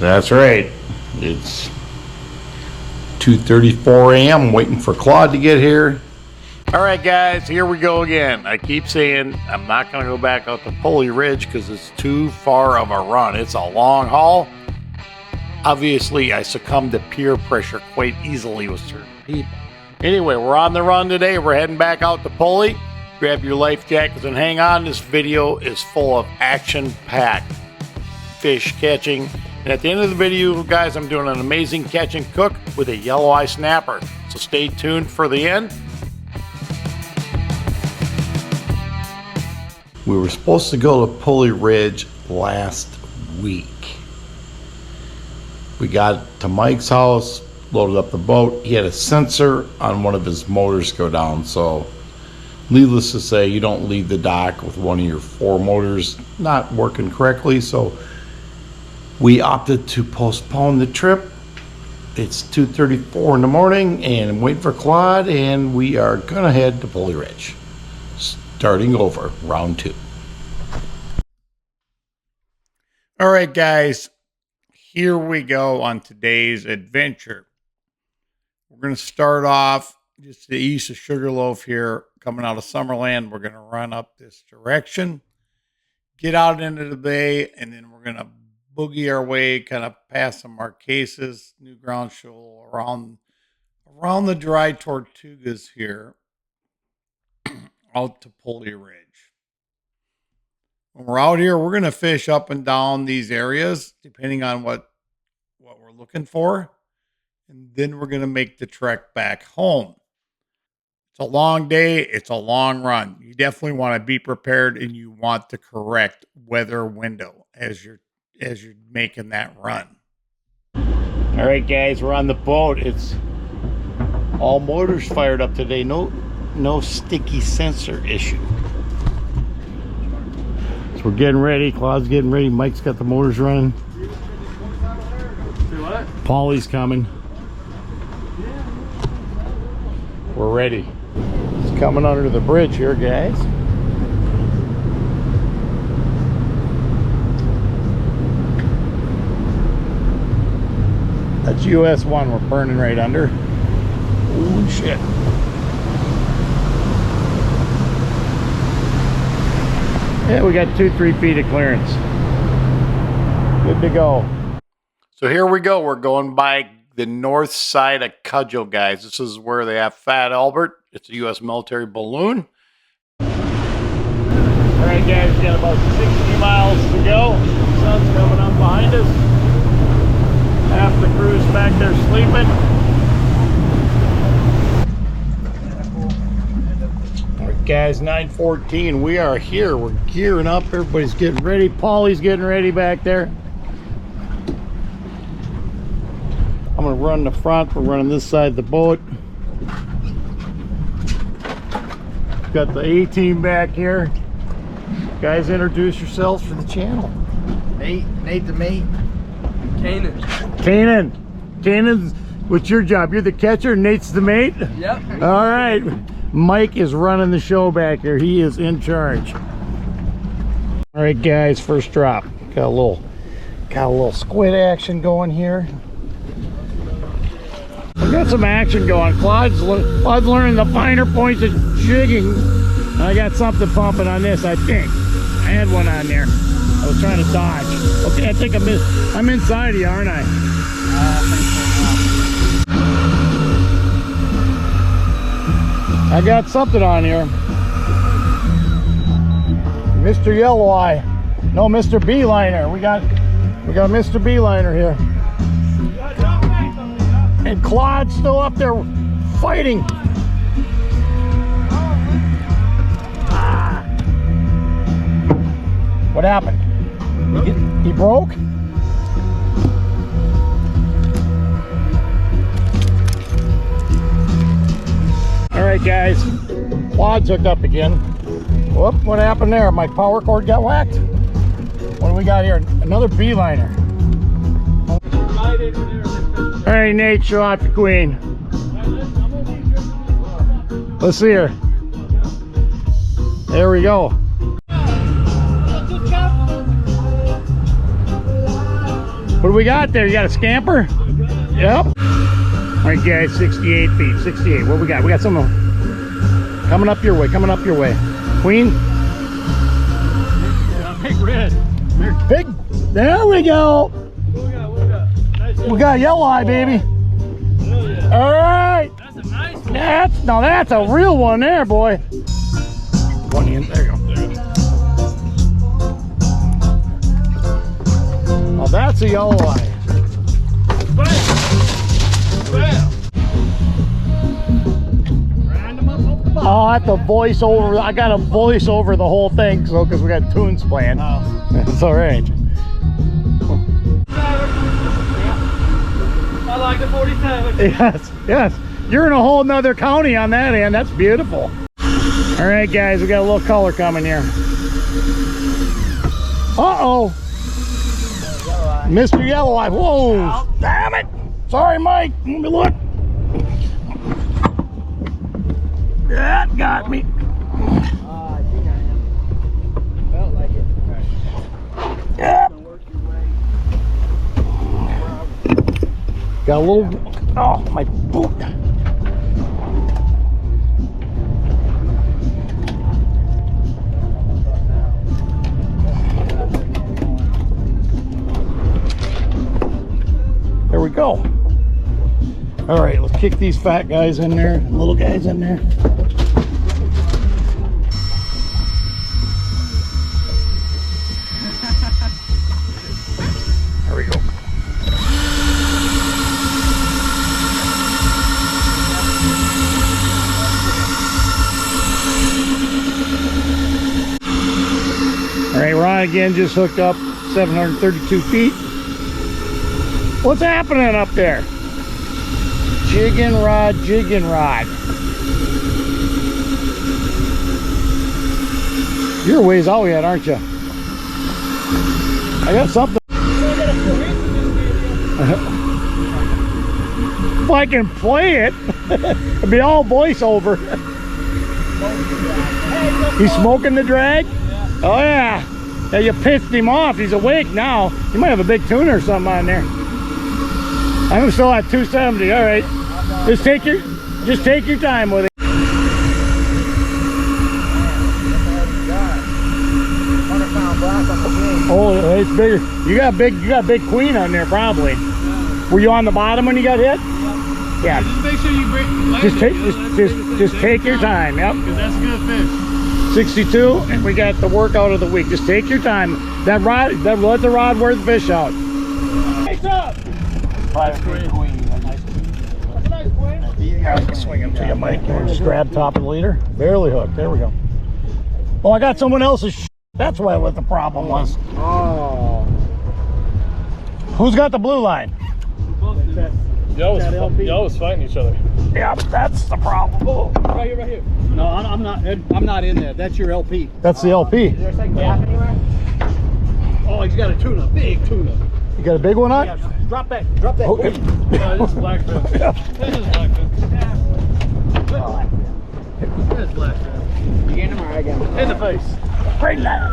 That's right. It's 2:34 a.m. waiting for Claude to get here. All right, guys, here we go again. I keep saying I'm not going to go back out to Pulley Ridge because it's too far of a run. It's a long haul. Obviously, I succumbed to peer pressure quite easily with certain people. Anyway, we're on the run today. We're heading back out to Pulley. Grab your life jackets and hang on. This video is full of action-packed fish catching. And at the end of the video, guys, I'm doing an amazing catch and cook with a Yelloweye snapper. So stay tuned for the end. We were supposed to go to Pulley Ridge last week. We got to Mike's house, loaded up the boat. He had a sensor on one of his motors go down. So needless to say, you don't leave the dock with one of your 4 motors not working correctly. So we opted to postpone the trip. It's 2:34 in the morning and I'm waiting for Claude, and we are gonna head to Pulley Ridge. Starting over, round 2. All right, guys, here we go on today's adventure. We're gonna start off just to the east of Sugarloaf here, coming out of Summerland. We're gonna run up this direction, get out into the bay, and then we're gonna boogie our way kind of past some Marquesas, New Ground Shoal, around the dry Tortugas here, out to Pulley Ridge. When we're out here, we're going to fish up and down these areas, depending on what we're looking for. And then we're going to make the trek back home. It's a long day. It's a long run. You definitely want to be prepared, and you want the correct weather window as you're making that run. All right, guys, we're on the boat. It's all motors fired up today. No sticky sensor issue. So we're getting ready. Claude's getting ready. Mike's got the motors running. What? Paulie's coming. We're ready. It's coming under the bridge here, guys. That's US 1 we're burning right under. Holy shit. Yeah, we got 2-3 feet of clearance. Good to go. So here we go. We're going by the north side of Cudgel, guys. This is where they have Fat Albert. It's a U.S. military balloon. All right, guys, we got about 60 miles to go. The sun's coming up behind us. Half the crew's back there sleeping. All right, guys, 9:14. We are here. We're gearing up. Everybody's getting ready. Paulie's getting ready back there. I'm going to run the front. We're running this side of the boat. Got the A-team back here. Guys, introduce yourselves for the channel. Nate the mate. Kanan's, what's your job? You're the catcher, Nate's the mate? Yep. All right. Mike is running the show back here. He is in charge. All right, guys, first drop. Got a little squid action going here. We got some action going. Claude's learning the finer points of jigging. I got something pumping on this, I think. I had one on there. I was trying to dodge. Okay, I think I'm inside of you, aren't I? I got something on here. Mr. Yelloweye. No, Mr. Beeliner. We got Mr. Beeliner here. And Claude's still up there fighting. What happened? He broke? All right, guys. Claude's hooked up again. Whoop, what happened there? My power cord got whacked? What do we got here? Another beeliner. All right, Nate, show off your queen. Let's see her. There we go. What do we got there? You got a scamper? Yep. All right, guys, 68 feet, 68. What we got? We got some coming up your way, coming up your way. Queen? Big red. Big, there we go. What we got? Nice We got Yelloweye, baby. Hell yeah. All right. That's a nice one. That's a real one there, boy. One in, there you go. Oh, that's a Yelloweye. Bam! Bam! Grind them up off the bottom. I'll have to voice over. I got to voice over the whole thing, so because we got tunes playing. Oh. It's all right. I like the 47. Yes, yes. You're in a whole nother county on that end. That's beautiful. All right, guys, we got a little color coming here. Uh-oh. Mr. Yelloweye. Whoa. Ow. Damn it. Sorry, Mike. Let me look. That got me. I think I am. Felt like it. Yeah. Got a little. Oh, my boot. There we go. All right, let's kick these fat guys in there, little guys in there. There we go. All right, we're on again, just hooked up 732 feet. What's happening up there? Jigging rod, jigging rod. You're a ways out yet, aren't you? I got something. If I can play it, it'd be all voiceover. He's smoking the drag? Oh yeah. Yeah, you pissed him off. He's awake now. You might have a big tuna or something on there. I'm still at 270. All right. Just take your time with it. Oh, it's bigger. You got big queen on there probably. Were you on the bottom when you got hit? Yeah. Just make sure you break. Just take your time. Yep. Because that's a good fish. 62, and we got the workout of the week. Just take your time. Let the rod wear the fish out. Face up. That's a nice queen. I can swing him to you, Mike. Just grab top of the leader. Barely hooked. There we go. Oh, I got someone else's. That's what the problem was. Oh. Who's got the blue line? Y'all was fighting each other. Yeah, but that's the problem. Oh. Right here. No, I'm not in there. That's your LP. That's the LP. Is there a second gap anywhere? Oh, he's got a tuna, big tuna. You got a big one on? Yeah, drop that. Okay. This is blackfin. This is blackfin. This is blackfin. You getting him or I get him? In the face. Great line.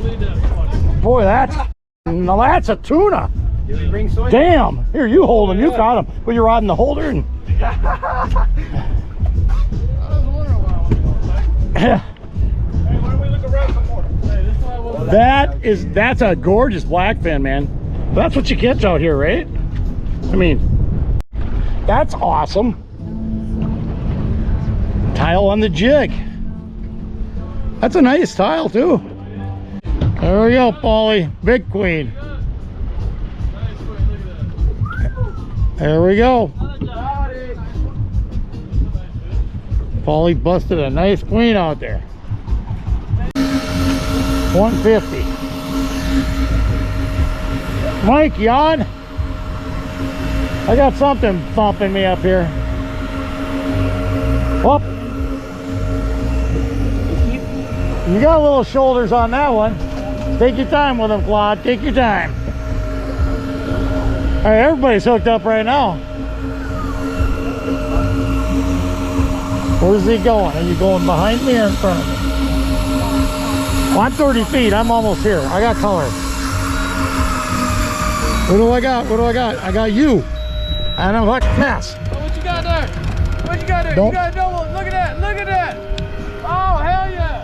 Lead that one. Boy, that's a tuna. Did we bring soy? Damn. Here, you hold him. You caught him. Put your rod in the holder and. Hey, why don't we look around some more? Hey, this one was That's a gorgeous blackfin, man. That's what you catch out here, right? I mean, that's awesome. Tile on the jig. That's a nice tile too. There we go, Paulie. Big queen. nice one, look at that. There we go. Got it. Paulie busted a nice queen out there. 150. Mike, you on? I got something thumping me up here. Whoop. You got little shoulders on that one. Take your time with them, Claude. Take your time. All right, everybody's hooked up right now. Where's he going? Are you going behind me or in front of me? Well, I'm 30 feet. I'm almost here. I got color. What do I got? What do I got? I got you. And I'm like, pass. Oh, what you got there? What you got there? Don't. You got a double. Look at that. Look at that. Oh, hell yeah.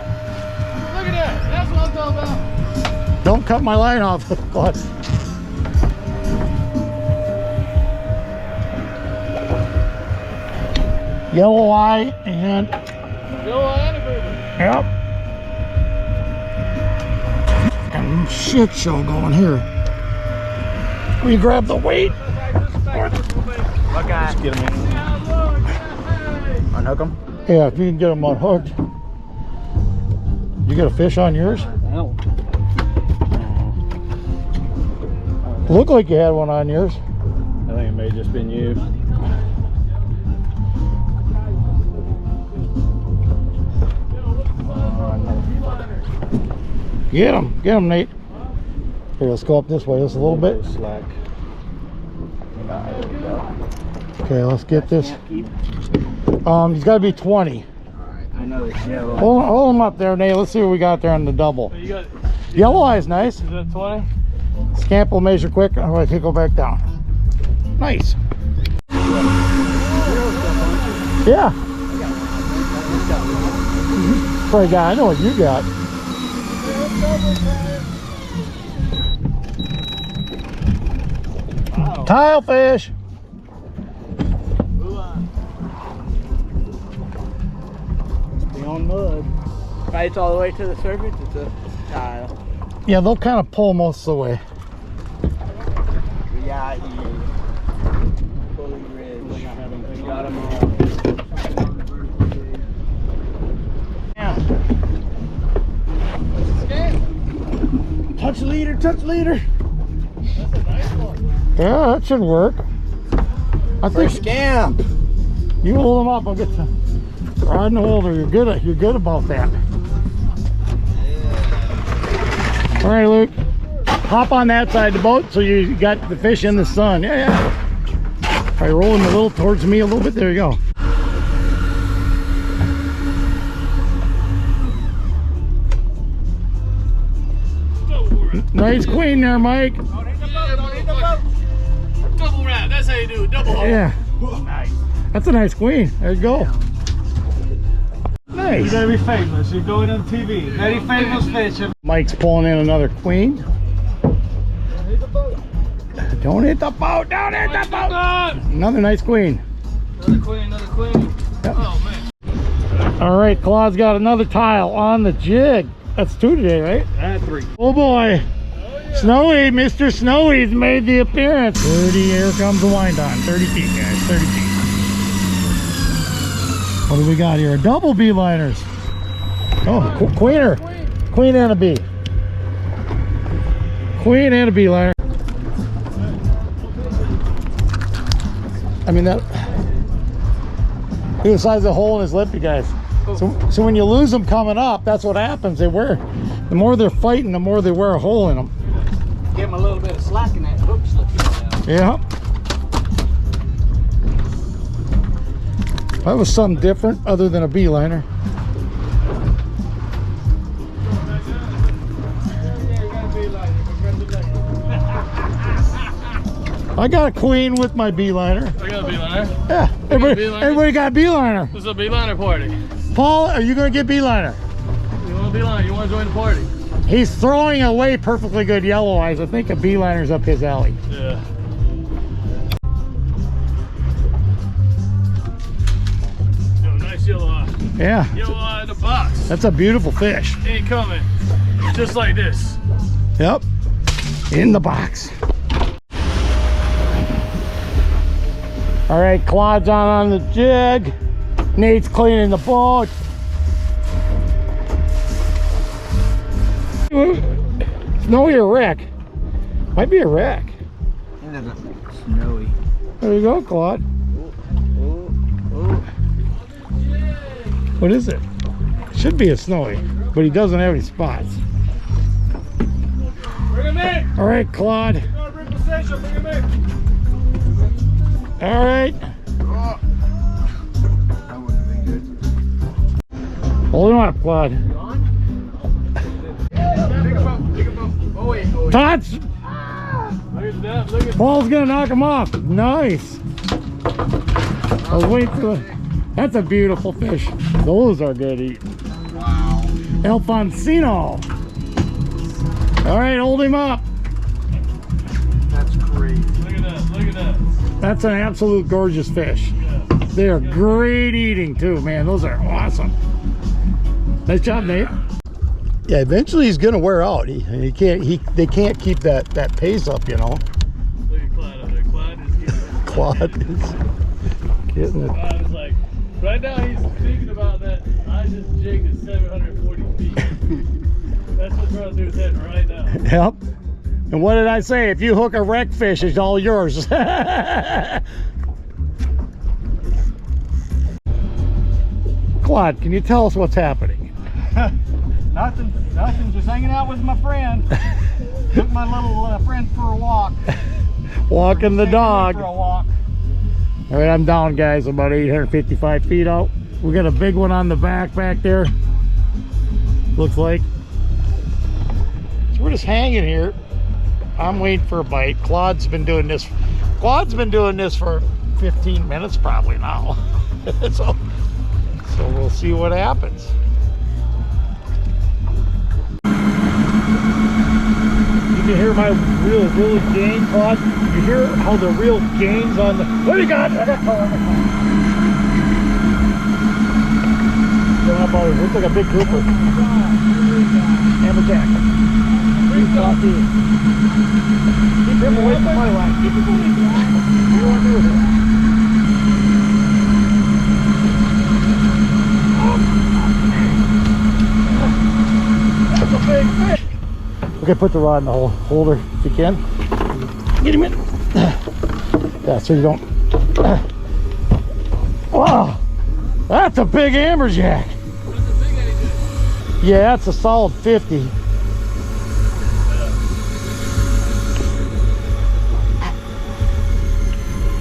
Look at that. That's what I'm talking about. Don't cut my line off. Claude. Yelloweye and yep. And shit show going here. Will you grab the weight? What guy? Just get him in. Unhook him? Yeah, if you can get them unhooked. You got a fish on yours? No. Looked like you had one on yours. I think it may have just been you. Get him, Nate. Here, let's go up this way just a little bit. Slack. Okay, let's get this. He's got to be 20. I know it's yellow. Hold him up there, Nate. Let's see what we got there on the double. You got, Yelloweye is nice. is that 20? Scamp will measure quick. I'm going to go back down. Nice. Yeah. Pretty guy. I know what you got. Wow. Tilefish. Beyond mud. Bites all the way to the surface, it's a tile. Yeah, they'll kind of pull most of the way. We got here. Pulley Ridge. We got them all. Touch leader, touch leader. That's a nice one. Yeah, that should work. I think Scamp. you hold them up. I'll get the rod and holder. You're good about that. All right, Luke. Hop on that side of the boat so you got the fish in the sun. Yeah. All right, roll him a little towards me a little bit. There you go. Nice queen there, Mike. Don't hit the boat. Don't hit the boat. Double wrap. That's how you do it. Double haul. Yeah, Nice. that's a nice queen. There you go. Nice. You gotta be famous. You're going on TV. Very famous fish. Mike's pulling in another queen. Don't hit the boat. Don't hit the boat. Don't hit the boat. Another nice queen. Another queen. Another queen. Yep. Oh man. All right, Claude's got another tile on the jig. That's 2 today, right? 3. Oh boy. Snowy, Mr. Snowy's made the appearance. 30, here comes the wind on. 30 feet, guys, 30 feet. What do we got here? Double beeliners. Oh, queener. Queen and a bee. Queen and a beeliner. I mean, that. Look at the size of the hole in his lip, you guys. So when you lose them coming up, that's what happens. They wear, the more they're fighting, the more they wear a hole in them. Give him a little bit of slack in that hook slipping down. Yeah. That was something different other than a beeliner. I got a queen with my beeliner. I got a beeliner. Yeah, beeliner? everybody got a beeliner. This is a beeliner party. Paul, are you gonna get beeliner? You want a beeliner? You want to join the party? He's throwing away perfectly good yellow eyes. I think a beeliner's up his alley. Yeah. Yo, nice yellow eye. Yeah, Yellow eye in the box. that's a beautiful fish. Ain't coming. Just like this. Yep, in the box. All right, Claude's on the jig. Nate's cleaning the boat. Snowy or wreck? Might be a wreck. Snowy. There you go, Claude. What is it? Should be a snowy, but he doesn't have any spots. Bring him in. All right, Claude. Go to reposition. Bring him in. All right. That wouldn't have been good. Hold him up, Claude. Big boat. Big boat. Oh, wait. Oh, wait. Tots. Look at that. up, look at Paul's gonna knock him off. Nice. I was waiting for the... That's a beautiful fish. Those are good eating. Wow. Alfonsino. All right, hold him up. That's crazy. Look at that, look at that. That's an absolute gorgeous fish. Yeah. They are great eating too, man. Those are awesome. Nice job, Nate. Yeah, eventually he's gonna wear out. They can't keep that pace up, you know. Look at Clyde up there. Claude is getting it. Clyde is like, right now he's thinking about that. I just jigged at 740 feet. That's what's running through his head right now. Yep. And what did I say? If you hook a wreck fish, it's all yours. Claude, can you tell us what's happening? Nothing. Just hanging out with my friend. Took my little friend for a walk. Walking the dog. For a walk. All right, I'm down, guys. About 855 feet out. We got a big one on the back there. Looks like. So we're just hanging here. I'm waiting for a bite. Claude's been doing this for 15 minutes probably now. so we'll see what happens. You can hear my reel really gain, Claude. You hear how the reel gains on the... What do you got? I got color. Looks like a big grouper. Hammerjack. Keep him away from my line. Keep him away. What do you want to do with it? That's a big fish. Okay, put the rod in the holder if you can. Get him in. Yeah, so you don't. Wow, that's a big amberjack. Yeah, that's a solid 50.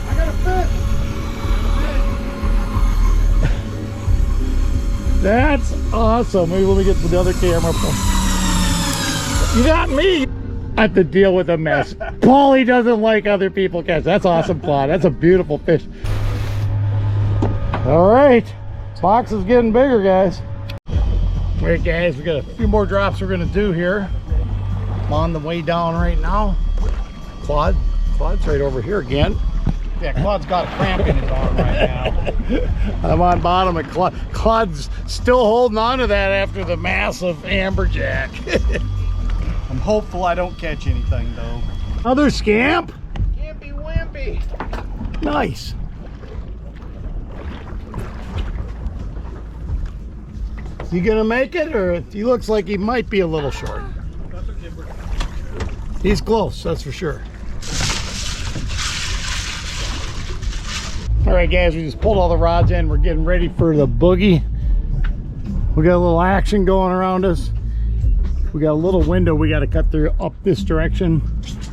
I got a fish. That's awesome. Maybe let me get the other camera. You got me. I have to deal with a mess. Paulie doesn't like other people catch. That's awesome, Claude. That's a beautiful fish. All right, box is getting bigger, guys. All right, guys, we got a few more drops we're gonna do here. I'm on the way down right now. Claude's right over here again. Yeah, Claude's got a cramp in his arm right now. I'm on bottom, and Claude's still holding on to that after the massive amberjack. I'm hopeful I don't catch anything though. Another scamp. Campy wimpy. Nice. Is he gonna make it, or he looks like he might be a little short? He's close, that's for sure. All right, guys, we just pulled all the rods in. We're getting ready for the boogie. We got a little action going around us. We got a little window we got to cut through up this direction,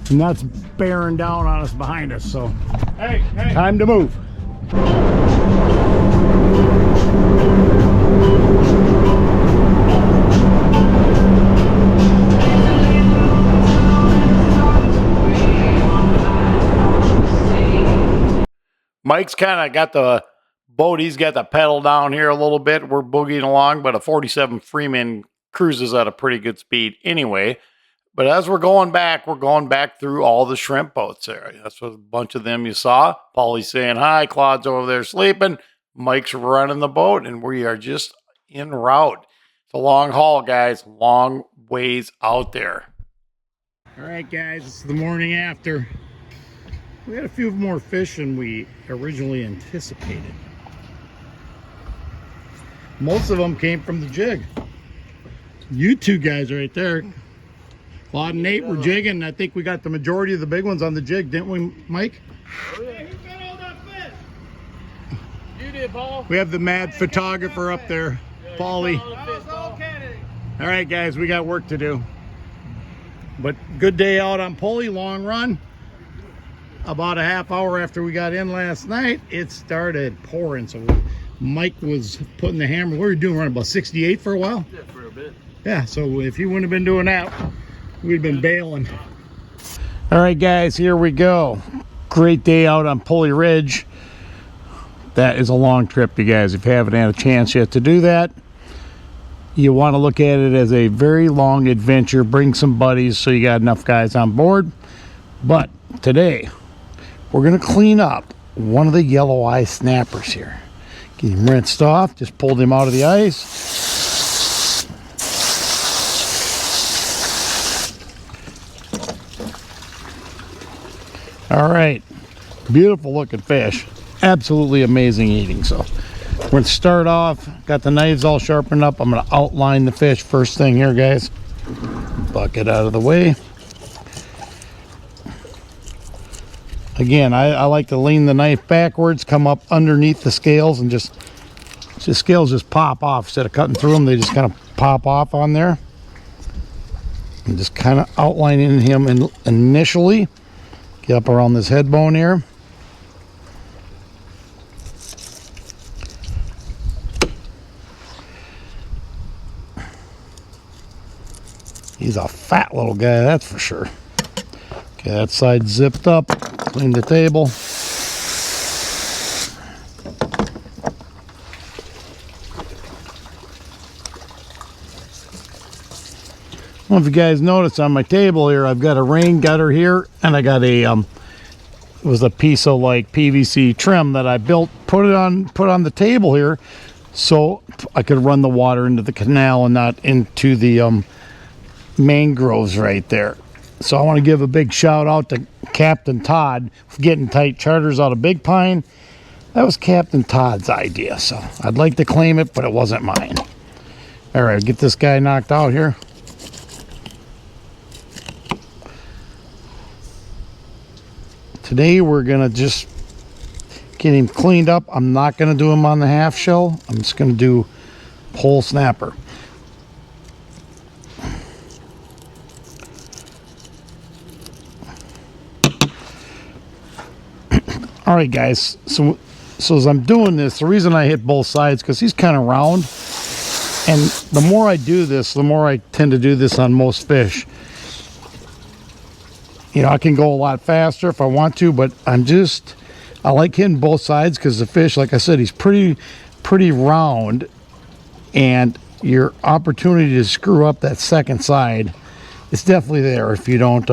and that's bearing down on us behind us. So, Hey. time to move. Mike's kind of got the boat. He's got the pedal down here a little bit. We're boogieing along, but a 47 Freeman cruises at a pretty good speed anyway. But as we're going back through all the shrimp boats there. That's what a bunch of them you saw. Paulie's saying hi. Claude's over there sleeping. Mike's running the boat, and we are just en route. It's a long haul, guys. Long ways out there. All right, guys, it's the morning after. We had a few more fish than we originally anticipated. Most of them came from the jig. You two guys right there, Claude and Nate, were jigging. I think we got the majority of the big ones on the jig, didn't we, Mike? Oh, yeah. Who got all that fish? You did, Paul. We have the mad photographer up there, Paulie. All right, guys, we got work to do. But good day out on Pulley, long run. About a half hour after we got in last night, it started pouring. So Mike was putting the hammer. What were you doing? Running about 68 for a while? Yeah, for a bit. Yeah, so if he wouldn't have been doing that, we'd been bailing. All right, guys, here we go. Great day out on Pulley Ridge. That is a long trip, you guys. If you haven't had a chance yet to do that, you want to look at it as a very long adventure. Bring some buddies so you got enough guys on board. But today, we're going to clean up one of the Yelloweye snappers here. Get him rinsed off. Just pulled him out of the ice. All right. Beautiful looking fish. Absolutely amazing eating. So we're going to start off. Got the knives all sharpened up. I'm going to outline the fish first thing here, guys. Bucket out of the way. Again, I like to lean the knife backwards, come up underneath the scales, and just the scales just pop off. Instead of cutting through them, they just kind of pop off on there. And just kind of outlining him initially. Get up around this head bone here. He's a fat little guy, that's for sure. Okay, that side zipped up. Clean the table. I don't know if you guys notice on my table here, I've got a rain gutter here, and I got a it was a piece of like PVC trim that I built, put on the table here, so I could run the water into the canal and not into the mangroves right there. So I want to give a big shout out to Captain Todd for getting tight charters out of Big Pine. That was Captain Todd's idea, so I'd like to claim it, but it wasn't mine. All right, get this guy knocked out here. Today we're gonna just get him cleaned up. I'm not gonna do him on the half shell. I'm just gonna do whole snapper. All right, guys, so as I'm doing this, the reason I hit both sides, because he's kind of round, and the more I do this, the more I tend to do this on most fish. You know, I can go a lot faster if I want to, but I like hitting both sides because the fish, like I said, he's pretty round, and your opportunity to screw up that second side is definitely there if you don't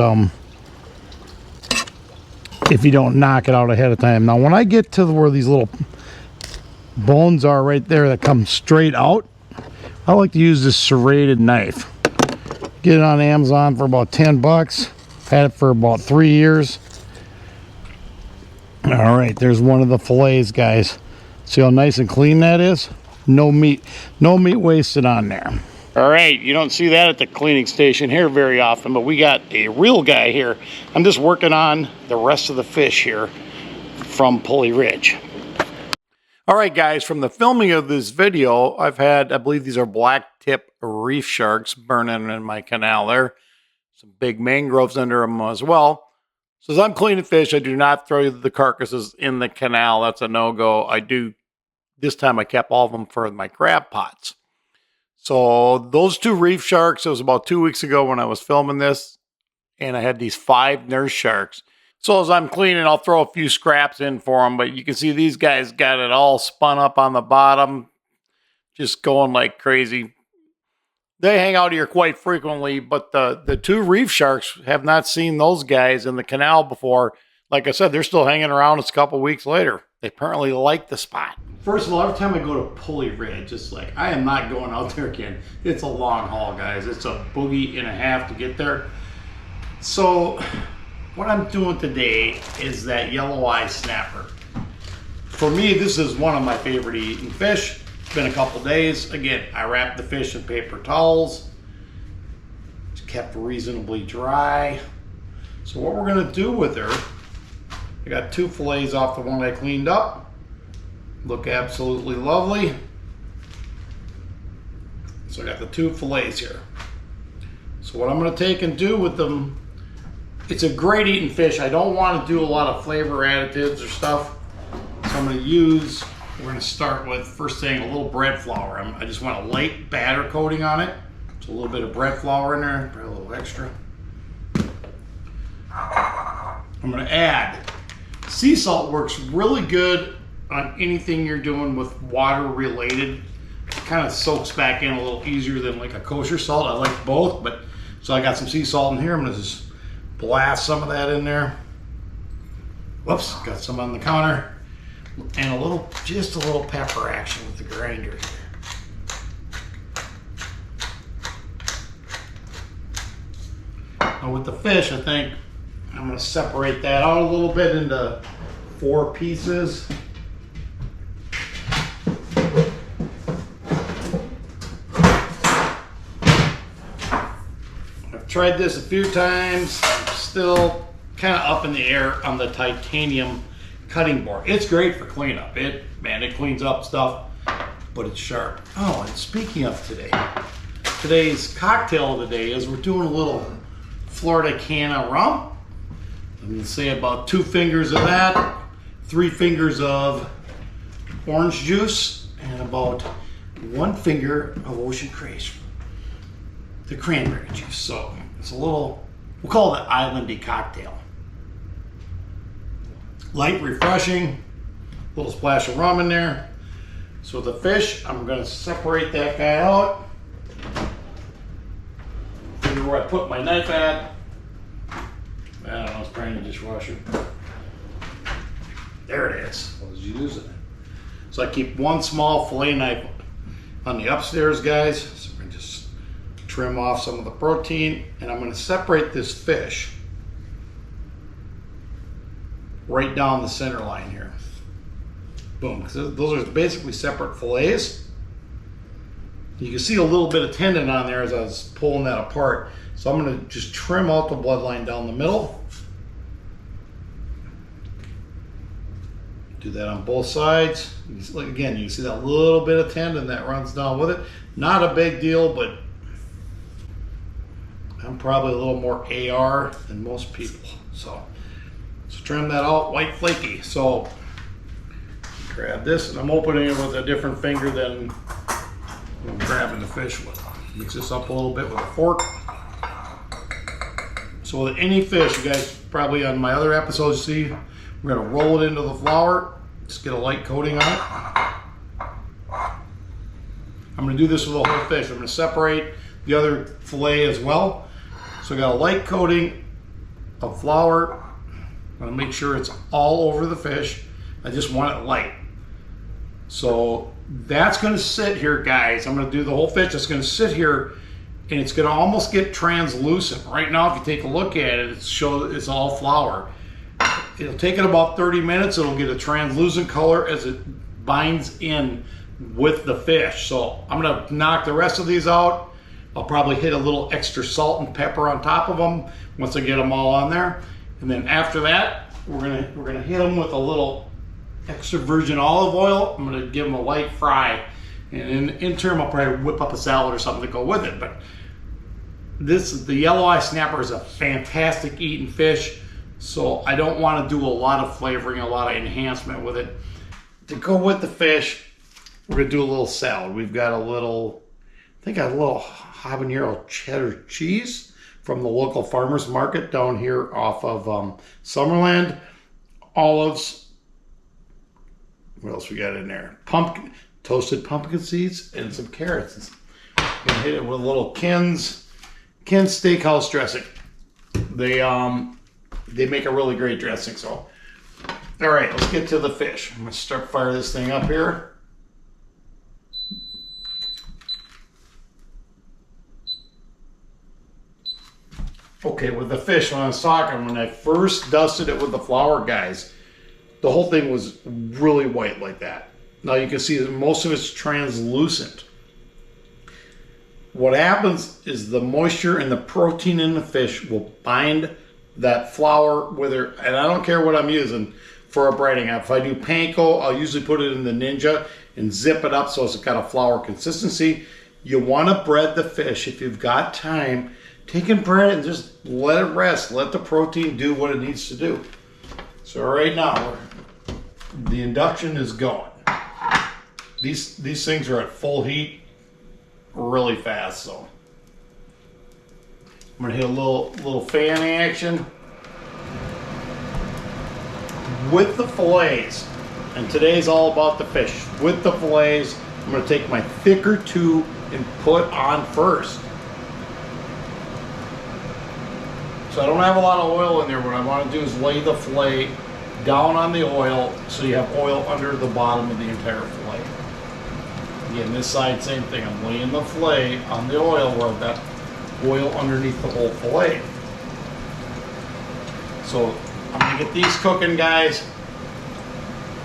knock it out ahead of time. Now, when I get to where these little bones are right there that come straight out, I like to use this serrated knife. Get it on Amazon for about 10 bucks. Had it for about 3 years. All right, there's one of the fillets, guys. See how nice and clean that is? No meat wasted on there. All right, you don't see that at the cleaning station here very often, but we got a real guy here. I'm just working on the rest of the fish here from Pulley Ridge. All right, guys, from the filming of this video, I've had, I believe these are black tip reef sharks burning in my canal there. Some big mangroves under them as well. So as I'm cleaning fish, I do not throw the carcasses in the canal. That's a no-go. This time I kept all of them for my crab pots. So those two reef sharks, it was about 2 weeks ago when I was filming this, and I had these 5 nurse sharks. So as I'm cleaning, I'll throw a few scraps in for them, but you can see these guys got it all spun up on the bottom, just going like crazy. They hang out here quite frequently, but the 2 reef sharks have not seen those guys in the canal before. Like I said, they're still hanging around. It's a couple weeks later. They apparently like the spot. First of all, every time I go to Pulley Ridge, it's like, I am not going out there again. It's a long haul, guys. It's a boogie and a half to get there. So what I'm doing today is that Yelloweye snapper. For me, this is one of my favorite eating fish. It's been a couple days. Again, I wrapped the fish in paper towels. It's kept reasonably dry. So what we're gonna do with her, I got 2 fillets off the one I cleaned up. Look absolutely lovely. So I got the 2 fillets here. So what I'm gonna take and do with them, it's a great eating fish. I don't want to do a lot of flavor additives or stuff. So I'm gonna use, we're gonna start with, first thing, a little bread flour. I just want a light batter coating on it. So a little bit of bread flour in there, probably a little extra. I'm gonna add, sea salt works really good on anything you're doing with water related. It kind of soaks back in a little easier than like a kosher salt. I like both, but so I got some sea salt in here. I'm gonna just blast some of that in there. Whoops, got some on the counter. And just a little pepper action with the grinder here. Now with the fish, I think I'm gonna separate that out a little bit into 4 pieces. I've tried this a few times. I'm still kind of up in the air on the titanium cutting board. It's great for cleanup. It cleans up stuff, but it's sharp. Oh, and speaking of today's cocktail of the day is we're doing a little Florida can of rum. I'm gonna say about 2 fingers of that, 3 fingers of orange juice, and about 1 finger of ocean craze, the cranberry juice. So it's a little, we'll call it an islandy cocktail. Light, refreshing, a little splash of rum in there. So the fish, I'm gonna separate that guy out. Figure where I put my knife at. I don't know, it's probably in the dishwasher. There it is. I was using it. So I keep 1 small fillet knife on the upstairs, guys. So we're gonna just trim off some of the protein, and I'm gonna separate this fish right down the center line here. Boom, because those are basically separate fillets. You can see a little bit of tendon on there as I was pulling that apart. So I'm gonna just trim out the bloodline down the middle. Do that on both sides. Again, you can see that little bit of tendon that runs down with it. Not a big deal, but I'm probably a little more AR than most people. So trim that out, white flaky. So grab this, and I'm opening it with a different finger than I'm grabbing the fish with. Mix this up a little bit with a fork. So with any fish, you guys probably on my other episodes see, we're gonna roll it into the flour, just get a light coating on it. I'm gonna do this with the whole fish. I'm gonna separate the other fillet as well. So I got a light coating of flour. I'm gonna make sure it's all over the fish. I just want it light. So that's gonna sit here, guys. I'm gonna do the whole fish. It's gonna sit here, and it's gonna almost get translucent. Right now, if you take a look at it, it's all flour. It'll take it about 30 minutes. It'll get a translucent color as it binds in with the fish. So I'm gonna knock the rest of these out. I'll probably hit a little extra salt and pepper on top of them once I get them all on there. And then after that, we're gonna hit them with a little extra virgin olive oil. I'm gonna give them a light fry, and in the interim, I'll probably whip up a salad or something to go with it. But the Yelloweye snapper is a fantastic eating fish, so I don't want to do a lot of flavoring, a lot of enhancement with it. To go with the fish, we're gonna do a little salad. We've got a little habanero cheddar cheese from the local farmers market down here off of Summerland. Olives. What else we got in there? Toasted pumpkin seeds and some carrots. Gonna hit it with a little Ken's Steakhouse dressing. They make a really great dressing. So, all right, let's get to the fish. I'm gonna fire this thing up here. Okay, with the fish, when I was talking, when I first dusted it with the flour, guys, the whole thing was really white like that. Now you can see that most of it's translucent. What happens is the moisture and the protein in the fish will bind that flour with her, and I don't care what I'm using for a braiding. If I do panko, I'll usually put it in the Ninja and zip it up so it's got a flour consistency. You want to bread the fish if you've got time. Take and bread it and just let it rest. Let the protein do what it needs to do. So right now, the induction is going. These things are at full heat really fast. So I'm gonna hit a little fan action. with the fillets, and today's all about the fish. With the fillets, I'm going to take my thicker two and put on first. So I don't have a lot of oil in there. What I want to do is lay the fillet down on the oil so you have oil under the bottom of the entire fillet. Again, this side, same thing. I'm laying the fillet on the oil where I've got oil underneath the whole fillet. So I'm going to get these cooking, guys.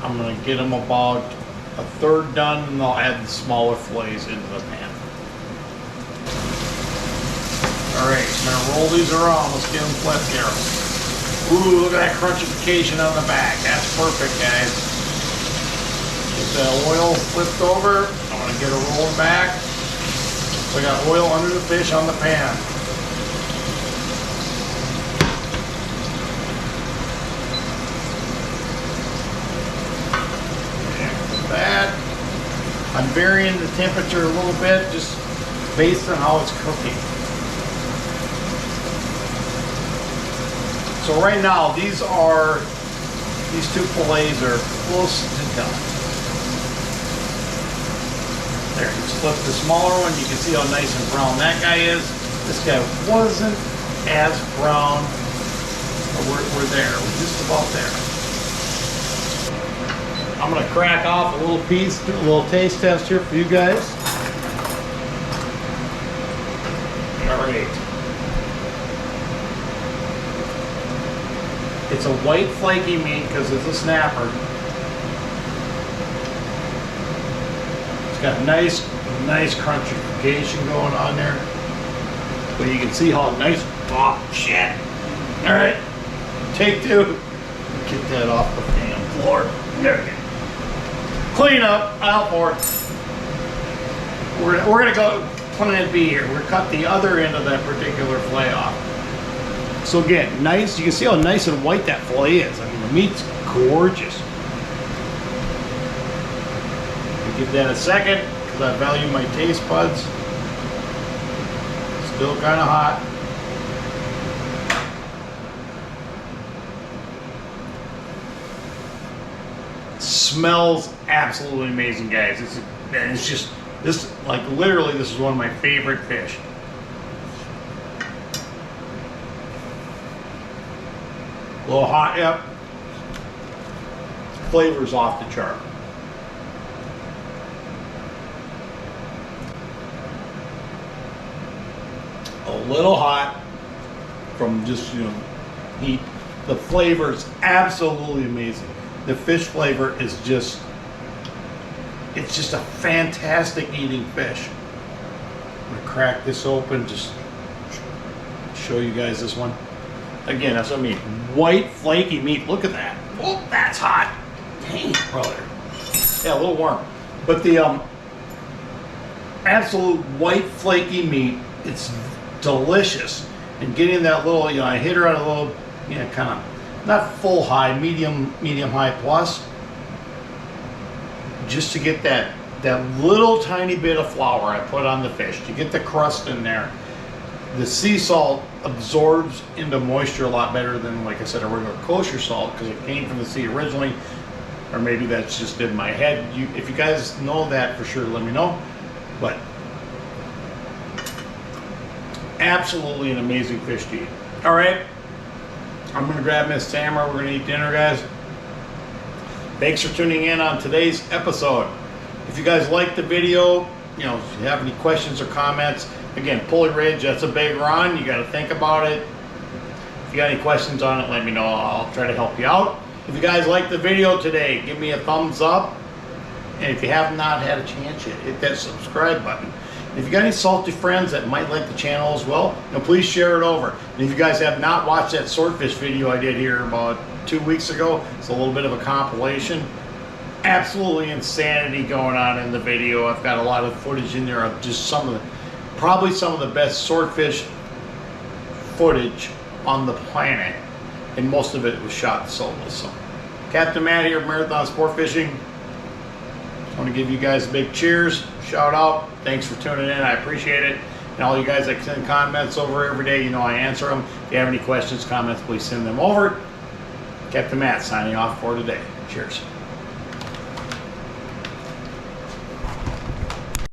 I'm going to get them about a third done, and I'll add the smaller fillets into the pan. Alright, I'm going to roll these around. Let's get them flipped here. Ooh, look at that crunchification on the back. That's perfect, guys. Get the oil flipped over. I'm going to get it rolling back. So I got oil under the fish on the pan. That. I'm varying the temperature a little bit just based on how it's cooking. So right now these two fillets are close to done. There, just flip the smaller one. You can see how nice and brown that guy is. This guy wasn't as brown, but we're there. We're just about there. I'm going to crack off a little piece, do a little taste test here for you guys. All right. It's a white flaky meat because it's a snapper. It's got nice crunchification going on there. But you can see how nice, oh shit. All right, take two. Get that off the pan floor. There we go. Clean up, aisle 4. We're gonna go plan B here. We're gonna cut the other end of that particular fillet off. So again, nice. You can see how nice and white that fillet is. I mean, the meat's gorgeous. I'll give that a second because I value my taste buds. Still kind of hot. Smells absolutely amazing, guys. It's just this, like literally, this is one of my favorite fish. A little hot, yep. Flavor's off the chart. A little hot from just, heat. The flavor is absolutely amazing. The fish flavor is just, it's just a fantastic eating fish. I'm gonna crack this open, just show you guys this one. Again, that's what I mean. White, flaky meat. Look at that. Oh, that's hot. Dang, brother. Yeah, a little warm. But the absolute white, flaky meat, it's delicious. And getting that little, I hit her on a little, kind of, not full high, medium high plus. Just to get that little tiny bit of flour I put on the fish, to get the crust in there. The sea salt absorbs into moisture a lot better than, like I said, a regular kosher salt because it came from the sea originally, or maybe that's just in my head. If you guys know that for sure, let me know. But absolutely an amazing fish to eat. All right, I'm gonna grab Miss Tamara. We're gonna eat dinner, guys. Thanks for tuning in on today's episode. If you guys like the video, if you have any questions or comments, again, Pulley Ridge, that's a big run. You got to think about it. If you got any questions on it, let me know. I'll try to help you out. If you guys liked the video today, give me a thumbs up. And if you have not had a chance yet, hit that subscribe button. And if you got any salty friends that might like the channel as well, please share it over. And if you guys have not watched that swordfish video I did here about 2 weeks ago, it's a little bit of a compilation. Absolutely insanity going on in the video. I've got a lot of footage in there of just probably some of the best swordfish footage on the planet, and most of it was shot solo. So, Captain Matt here, Marathon Sport Fishing. I want to give you guys a big cheers, shout out. Thanks for tuning in. I appreciate it. And all you guys that send comments over every day, I answer them. If you have any questions, comments, please send them over. Captain Matt signing off for today. Cheers.